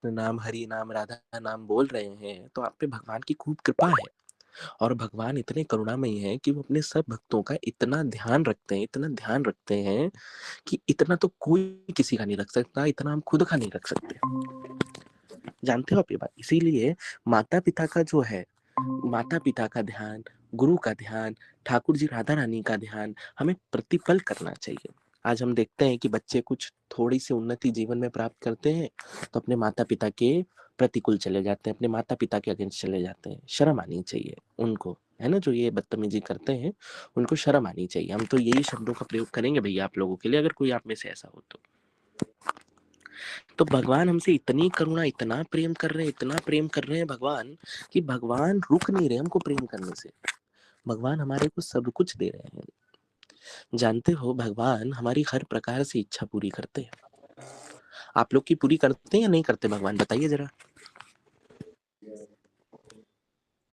नाम, हरि नाम, राधा नाम बोल रहे हैं तो आप पे भगवान की खूब कृपा है। और भगवान इतने करुणामयी हैं कि वो अपने सब भक्तों का इतना ध्यान रखते हैं, इतना ध्यान रखते हैं कि इतना तो कोई किसी का नहीं रख सकता, इतना हम खुद का नहीं रख सकते। जानते हो आप ये बात? इसीलिए माता पिता का जो है, माता पिता का ध्यान, गुरु का ध्यान, ठाकुर जी राधा रानी का ध्यान हमें प्रतिपल करना चाहिए। आज हम देखते हैं कि बच्चे कुछ थोड़ी सी उन्नति जीवन में प्राप्त करते हैं तो अपने माता पिता के प्रतिकूल चले जाते हैं, अपने माता पिता के अगेंस्ट चले जाते हैं। शर्म आनी चाहिए उनको, है ना? जो ये बदतमीजी करते हैं उनको शर्म आनी चाहिए। हम तो यही शब्दों का प्रयोग करेंगे भैया आप लोगों के लिए, अगर कोई आप में से ऐसा हो तो भगवान हमसे इतनी करुणा, इतना प्रेम कर रहे हैं, इतना प्रेम कर रहे हैं भगवान, कि भगवान रुक नहीं रहे हमको प्रेम करने से। भगवान हमारे को सब कुछ दे रहे हैं। जानते हो भगवान हमारी हर प्रकार से इच्छा पूरी करते हैं। आप लोग की पूरी करते हैं या नहीं करते भगवान, बताइए जरा।